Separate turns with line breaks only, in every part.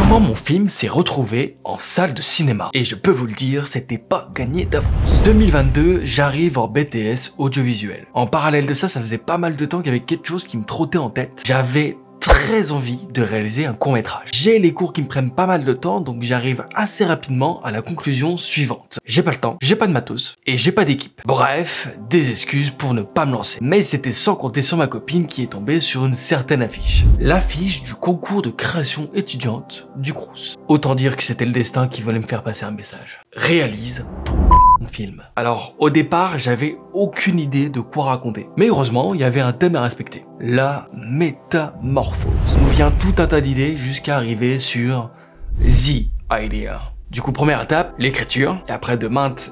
Comment mon film s'est retrouvé en salle de cinéma. Et je peux vous le dire, c'était pas gagné d'avance. 2022, j'arrive en BTS audiovisuel. En parallèle de ça faisait pas mal de temps qu'il y avait quelque chose qui me trottait en tête. J'avais très envie de réaliser un court-métrage. J'ai les cours qui me prennent pas mal de temps, donc j'arrive assez rapidement à la conclusion suivante. J'ai pas le temps, j'ai pas de matos, et j'ai pas d'équipe. Bref, des excuses pour ne pas me lancer. Mais c'était sans compter sur ma copine qui est tombée sur une certaine affiche. L'affiche du concours de création étudiante du Crous. Autant dire que c'était le destin qui voulait me faire passer un message. Réalise ton film. Alors, au départ, j'avais aucune idée de quoi raconter. Mais heureusement, il y avait un thème à respecter. La métamorphose. Nous vient tout un tas d'idées jusqu'à arriver sur The Idea. Du coup, première étape, l'écriture. Et après de maintes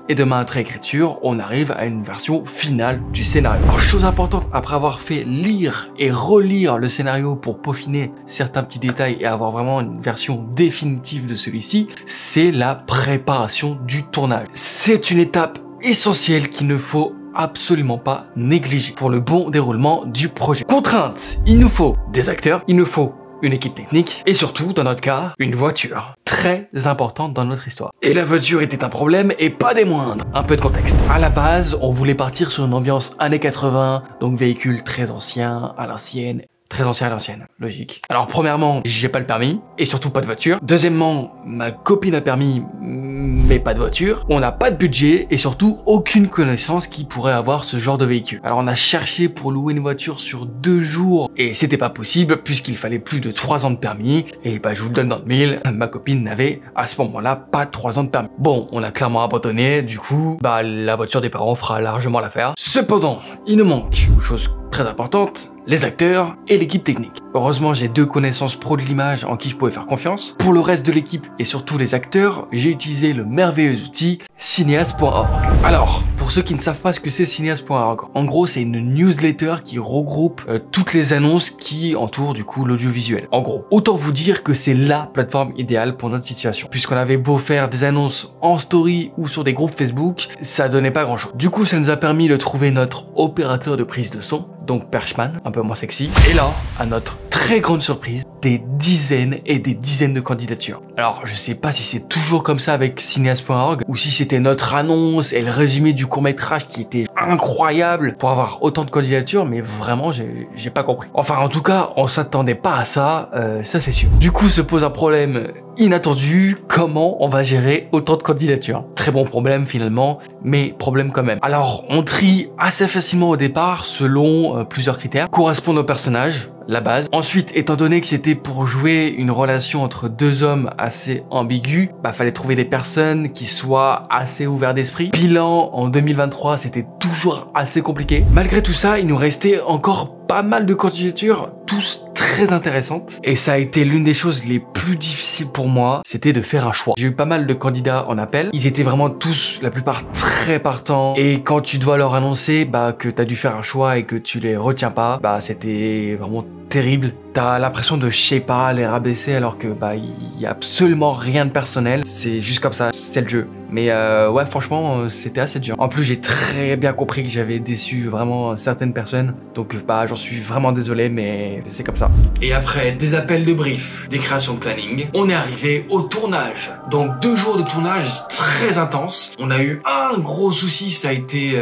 réécritures, on arrive à une version finale du scénario. Alors, chose importante, après avoir fait lire et relire le scénario pour peaufiner certains petits détails et avoir vraiment une version définitive de celui-ci, c'est la préparation du tournage. C'est une étape essentielle qu'il ne faut absolument pas négliger pour le bon déroulement du projet. Contrainte, il nous faut des acteurs, il nous faut une équipe technique et surtout, dans notre cas, une voiture. Très importante dans notre histoire. Et la voiture était un problème et pas des moindres. Un peu de contexte. À la base, on voulait partir sur une ambiance années 80, donc véhicule très ancien, à l'ancienne. Très ancien à l'ancienne, logique. Alors premièrement, j'ai pas le permis, et surtout pas de voiture. Deuxièmement, ma copine a le permis, mais pas de voiture. On n'a pas de budget, et surtout aucune connaissance qui pourrait avoir ce genre de véhicule. Alors on a cherché pour louer une voiture sur 2 jours, et c'était pas possible, puisqu'il fallait plus de 3 ans de permis, et bah je vous le donne dans le mille, ma copine n'avait à ce moment-là pas 3 ans de permis. Bon, on a clairement abandonné, du coup, bah la voiture des parents fera largement l'affaire. Cependant, il nous manque, chose très importante, les acteurs et l'équipe technique. Heureusement, j'ai 2 connaissances pro de l'image en qui je pouvais faire confiance. Pour le reste de l'équipe et surtout les acteurs, j'ai utilisé le merveilleux outil cineast.org. Alors, pour ceux qui ne savent pas ce que c'est cineast.org, en gros, c'est une newsletter qui regroupe toutes les annonces qui entourent du coup l'audiovisuel. En gros, autant vous dire que c'est la plateforme idéale pour notre situation. Puisqu'on avait beau faire des annonces en story ou sur des groupes Facebook, ça donnait pas grand chose. Du coup, ça nous a permis de trouver notre opérateur de prise de son, donc Perchman, un peu moins sexy. Et là, à notre très grande surprise, des dizaines et des dizaines de candidatures. Alors, je sais pas si c'est toujours comme ça avec cineast.org ou si c'était notre annonce et le résumé du court-métrage qui était incroyable pour avoir autant de candidatures, mais vraiment, j'ai pas compris. Enfin, en tout cas, on s'attendait pas à ça, ça c'est sûr. Du coup, se pose un problème inattendu, comment on va gérer autant de candidatures? Très bon problème finalement, mais problème quand même. Alors, on trie assez facilement au départ selon plusieurs critères. Correspondent au personnage, la base. Ensuite, étant donné que c'était pour jouer une relation entre 2 hommes assez ambiguë, bah fallait trouver des personnes qui soient assez ouverts d'esprit. Bilan en 2023, c'était toujours assez compliqué. Malgré tout ça, il nous restait encore pas mal de candidatures, tous très intéressantes. Et ça a été l'une des choses les plus difficiles pour moi, c'était de faire un choix. J'ai eu pas mal de candidats en appel. Ils étaient vraiment tous, la plupart, très partants. Et quand tu dois leur annoncer bah, que t'as dû faire un choix et que tu les retiens pas, bah c'était vraiment terrible. T'as l'impression de, je sais pas, les rabaisser alors que bah il y a absolument rien de personnel. C'est juste comme ça, c'est le jeu. Mais ouais, franchement, c'était assez dur. En plus, j'ai très bien compris que j'avais déçu vraiment certaines personnes. Donc bah j'en suis vraiment désolé, mais c'est comme ça. Et après des appels de brief, des créations de planning, on est arrivé au tournage. Donc 2 jours de tournage très intense. On a eu un gros souci, ça a été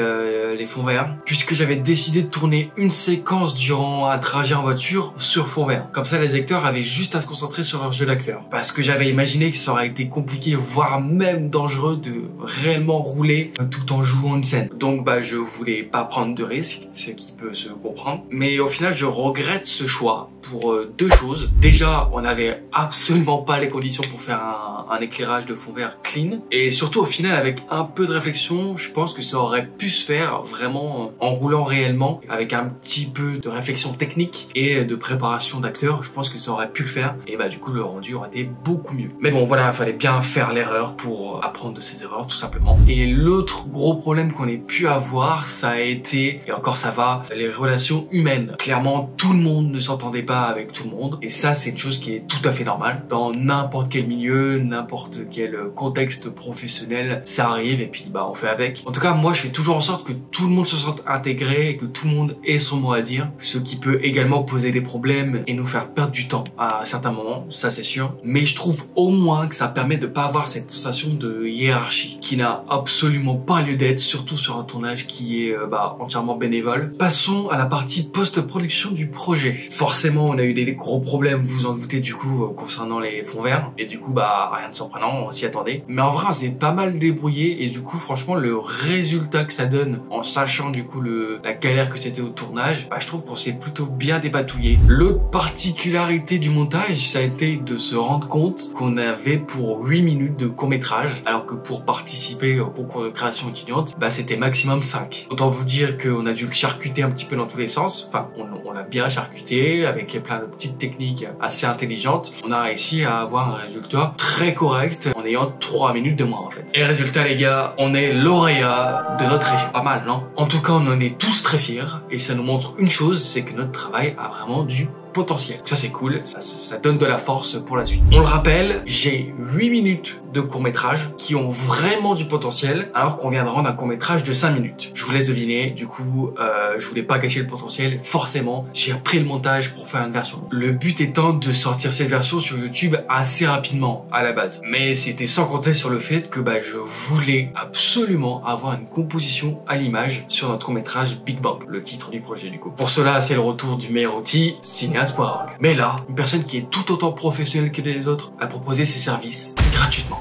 les fonds verts, puisque j'avais décidé de tourner une séquence durant un trajet en voiture sur fond vert. Comme ça, les acteurs avaient juste à se concentrer sur leur jeu d'acteur. Parce que j'avais imaginé que ça aurait été compliqué, voire même dangereux de réellement rouler tout en jouant une scène. Donc bah je voulais pas prendre de risques, ce qui peut se comprendre. Mais au final, je regrette ce choix pour 2 choses. Déjà, on n'avait absolument pas les conditions pour faire un éclairage de fond vert clean. Et surtout, au final, avec un peu de réflexion, je pense que ça aurait pu se faire vraiment en roulant réellement, avec un petit peu de réflexion technique et de préparation d'acteurs. Je pense que ça aurait pu le faire. Et bah du coup, le rendu aurait été beaucoup mieux. Mais bon, voilà, il fallait bien faire l'erreur pour apprendre de ses erreurs, tout simplement. Et l'autre gros problème qu'on ait pu avoir, ça a été, et encore ça va, les relations humaines. Clairement, tout le monde ne s'entendait pas avec tout le monde. Et ça, c'est une chose qui est tout à fait normale. Dans n'importe quel milieu, n'importe quel contexte professionnel, ça arrive et puis bah on fait avec. En tout cas, moi, je fais toujours en sorte que tout le monde se sente intégré et que tout le monde ait son mot à dire, ce qui peut également poser des problèmes et nous faire perdre du temps à certains moments, ça c'est sûr. Mais je trouve au moins que ça permet de pas avoir cette sensation de hiérarchie qui n'a absolument pas lieu d'être, surtout sur un tournage qui est entièrement bénévole. Passons à la partie post-production du projet. Forcément, on a eu des gros problèmes, vous vous en doutez du coup, concernant les fonds verts. Et du coup, rien de surprenant, on s'y attendait. Mais en vrai, on s'est pas mal débrouillé et du coup, franchement, le résultat que ça donne en sachant du coup la galère que c'était au tournage, je trouve qu'on s'est plutôt bien dépatouillé. L'autre particularité du montage, ça a été de se rendre compte qu'on avait pour 8 minutes de court-métrage, alors que pour participer au concours de création étudiante, c'était maximum 5. Autant vous dire qu'on a dû le charcuter un petit peu dans tous les sens. Enfin, on l'a bien charcuté avec plein de petites techniques assez intelligentes. On a réussi à avoir un résultat très correct en ayant 3 minutes de moins en fait. Et le résultat les gars, on est lauréat de notre région. Pas mal, non? En tout cas, on en est tous très fiers et ça nous montre une chose, c'est que notre travail a vraiment du potentiel. Ça c'est cool, ça donne de la force pour la suite. On le rappelle, j'ai 8 minutes de court-métrage qui ont vraiment du potentiel alors qu'on vient de rendre un court-métrage de 5 minutes. Je vous laisse deviner, du coup, je voulais pas gâcher le potentiel, forcément, j'ai repris le montage pour faire une version. Le but étant de sortir cette version sur YouTube assez rapidement à la base. Mais c'était sans compter sur le fait que je voulais absolument avoir une composition à l'image sur notre court-métrage Big Bang, le titre du projet du coup. Pour cela, c'est le retour du meilleur outil, cinéaste.org. Mais là, une personne qui est tout autant professionnelle que les autres a proposé ses services gratuitement.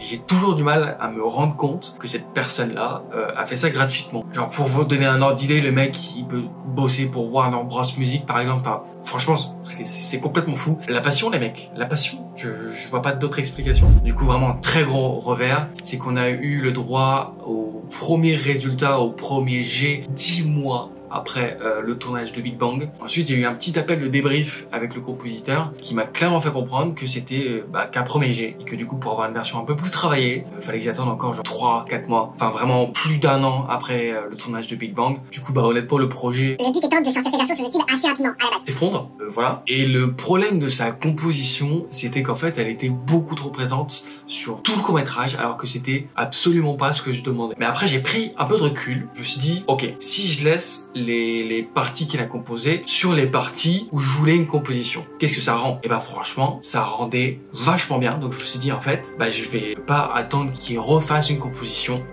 J'ai toujours du mal à me rendre compte que cette personne-là a fait ça gratuitement. Genre pour vous donner un ordre d'idée, le mec il peut bosser pour Warner Bros Music par exemple. Franchement, c'est complètement fou. La passion les mecs, la passion, je vois pas d'autre explication. Du coup vraiment un très gros revers, c'est qu'on a eu le droit au premier résultat, au premier jet 10 mois après le tournage de Big Bang. Ensuite, il y a eu un petit appel de débrief avec le compositeur qui m'a clairement fait comprendre que c'était qu'un premier jet et que du coup pour avoir une version un peu plus travaillée, fallait que j'attende encore genre 3-4 mois, enfin vraiment plus d'1 an après le tournage de Big Bang. Du coup honnêtement le projet,
le but étant de sortir cette version sur YouTube assez rapidement à la base,
s'effondre, voilà. Et le problème de sa composition, c'était qu'en fait elle était beaucoup trop présente sur tout le court-métrage alors que c'était absolument pas ce que je demandais. Mais après j'ai pris un peu de recul, je me suis dit ok, si je laisse les parties qu'il a composées sur les parties où je voulais une composition, qu'est-ce que ça rend? Et franchement ça rendait vachement bien. Donc je me suis dit en fait je vais pas attendre qu'il refasse une composition,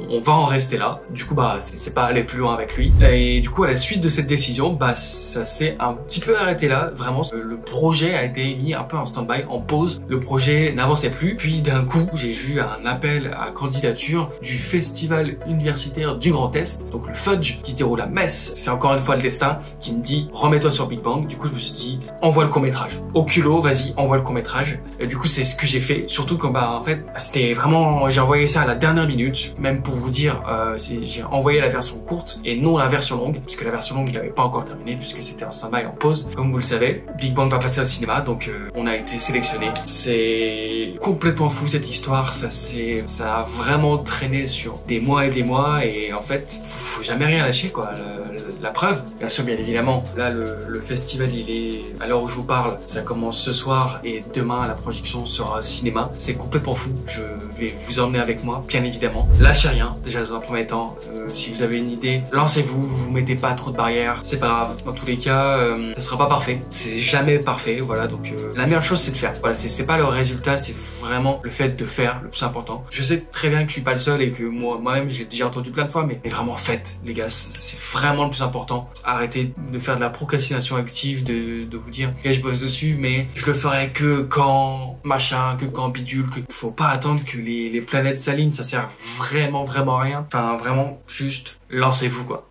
on va en rester là. Du coup c'est pas aller plus loin avec lui. Et du coup à la suite de cette décision ça s'est un petit peu arrêté là. Vraiment le projet a été mis un peu en stand-by, en pause. Le projet n'avançait plus. Puis d'un coup j'ai vu un appel à candidature du festival universitaire du Grand Est, donc le Fudge, qui se déroule à Metz. C'est encore une fois le destin qui me dit remets-toi sur Big Bang. Du coup je me suis dit envoie le court-métrage au culot, vas-y envoie le court-métrage. Et du coup c'est ce que j'ai fait, surtout quand en fait c'était vraiment, j'ai envoyé ça à la dernière minute. Même pour vous dire, j'ai envoyé la version courte et non la version longue, puisque la version longue il n'avait pas encore terminé puisque c'était en stand-by, en pause. Comme vous le savez, Big Bang va passer au cinéma, donc on a été sélectionné. C'est complètement fou cette histoire, ça a vraiment traîné sur des mois et en fait faut jamais rien lâcher quoi. La preuve, bien sûr, bien évidemment, là le festival il est, à l'heure où je vous parle, ça commence ce soir et demain la projection sera au cinéma. C'est complètement fou, je vais vous emmener avec moi, bien évidemment. Lâchez rien, déjà dans un premier temps, si vous avez une idée, lancez-vous, vous mettez pas trop de barrières, c'est pas grave. Dans tous les cas, ça sera pas parfait, c'est jamais parfait, voilà, donc la meilleure chose c'est de faire. Voilà, c'est pas le résultat, c'est vraiment le fait de faire le plus important. Je sais très bien que je suis pas le seul et que moi-même j'ai déjà entendu plein de fois, mais vraiment faites les gars, c'est vraiment le plus important. Arrêtez de faire de la procrastination active, de vous dire ok je bosse dessus mais je le ferai que quand machin, que quand bidule, que faut pas attendre que les planètes s'alignent, ça sert vraiment à rien. Enfin vraiment juste lancez-vous quoi.